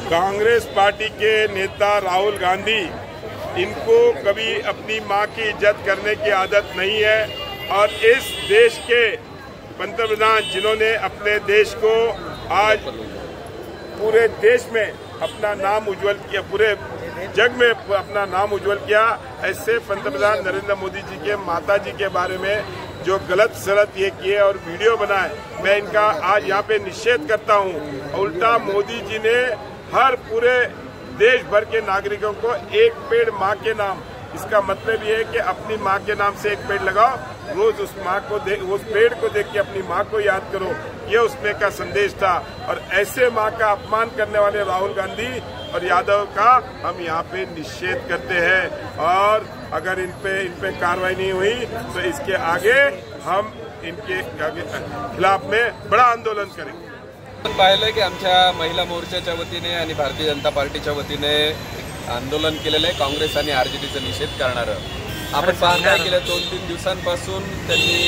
Congress party के नेता राहुल गांधी, इनको कभी अपनी मां की इज्जत करने की आदत नहीं है और इस देश के पंतप्रधान जिन्होंने अपने देश को आज पूरे देश में अपना नाम उज्जवल किया, पूरे जग में अपना नाम उज्जवल किया, ऐसे पंतप्रधान नरेंद्र मोदी जी के माता जी के बारे में जो गलत सलत ये किए और वीडियो बनाए, मैं इनका आज यहाँ पे निषेध करता हूँ। उल्टा मोदी जी ने हर पूरे देश भर के नागरिकों को एक पेड़ माँ के नाम, इसका मतलब ये है कि अपनी माँ के नाम से एक पेड़ लगाओ, रोज उस माँ को उस पेड़ को देख के अपनी माँ को याद करो, ये उसमें का संदेश था। और ऐसे माँ का अपमान करने वाले राहुल गांधी और यादव का हम यहाँ पे निषेध करते हैं और अगर इन पे कार्रवाई नहीं हुई तो इसके आगे हम इनके खिलाफ में बड़ा आंदोलन करेंगे। पाहिलं की आमच्या महिला मोर्चाच्या वतीने आणि भारतीय जनता पार्टीच्या वतीने आंदोलन केलेलं आहे काँग्रेस आणि आरजेडीचा निषेध करणारं। आपण पाहताय गेल्या 2-3 दिवसांपासून त्यांनी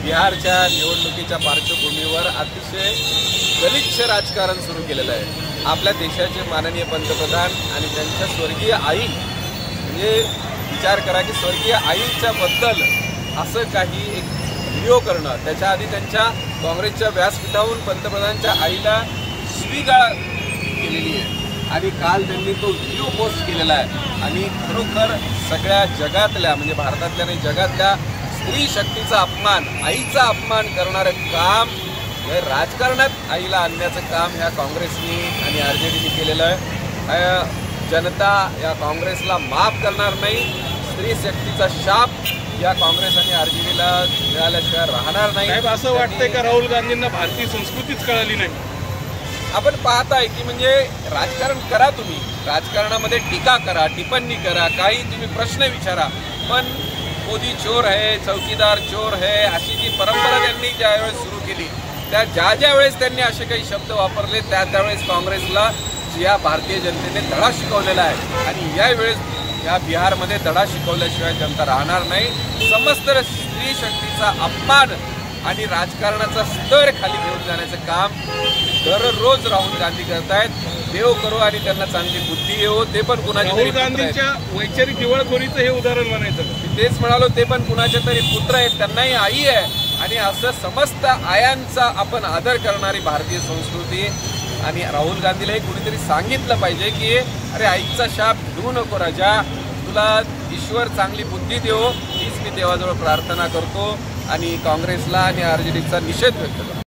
बिहारच्या निवडणुकीच्या पार्श्वभूमीवर अतिशय गलिच्छ राजकारण सुरू केलेलं आहे। आपल्या देशाचे माननीय पंतप्रधान आणि त्यांच्या स्वर्गीय आई, म्हणजे विचार करा की स्वर्गीय आईच्या बद्दल असं काही एक व्हिडिओ करणं, त्याच्या आधी त्यांच्या काँग्रेसच्या व्यासपीठावरून पंतप्रधानांच्या आईला शिवीगाळ केलेली आहे आणि काल त्यांनी तो व्हिडिओ पोस्ट केलेला आहे आणि खरोखर सगळ्या जगातल्या, म्हणजे भारतातल्या आणि जगातल्या स्त्री शक्तीचा अपमान, आईचा अपमान करणारं काम, राजकारणात आईला आणण्याचं काम ह्या काँग्रेसनी आणि आरजेडीने केलेलं आहे। जनता या काँग्रेसला माफ करणार नाही। स्त्री शक्तीचा शाप या काँग्रेस आणि आरजेडीला मिळाल्याशिवाय राहणार नाही। साहेब, असं वाटतंय का राहुल गांधींना भारतीय संस्कृतीच कळाली नाही? आपण पाहताय की म्हणजे राजकारण करा, तुम्ही राजकारणामध्ये टीका करा, टिप्पणी करा, काही तुम्ही प्रश्न विचारा, पण मोदी चोर है, चौकीदार चोर है, अशी जी परंपरा त्यांनी ज्यावेळेस सुरू केली, त्या ज्या वेळेस त्यांनी असे काही शब्द वापरले त्यावेळेस काँग्रेसला या भारतीय जनतेने धडा शिकवलेला आहे आणि यावेळेस या बिहारमध्ये धडा शिकवल्याशिवाय जनता राहणार नाही। समस्त स्त्री शक्तीचा अपमान आणि राजकारणाचा स्तर खाली घेऊन जाण्याचं काम दररोज राहुल गांधी करतायत। देव करो आणि त्यांना चांगली बुद्धी येवो। ते पण कुणाच्या तरी गांधींच्या वैचारिक दिवाळखोरीचं हे उदाहरण म्हणायचं। तेच म्हणालो, ते पण कुणाचे तरी पुत्र आहेत, त्यांनाही आई आहे आणि असं समस्त आयांचा आपण आदर करणारी भारतीय संस्कृती। आणि राहुल गांधीलाही कुणीतरी सांगितलं पाहिजे की अरे आईचा शाप घेऊ नको राजा, तुला ईश्वर चांगली बुद्धी देवो, हीच मी देवाजवळ प्रार्थना करतो आणि काँग्रेसला आणि आरजेडीचा निषेध व्यक्त करतो।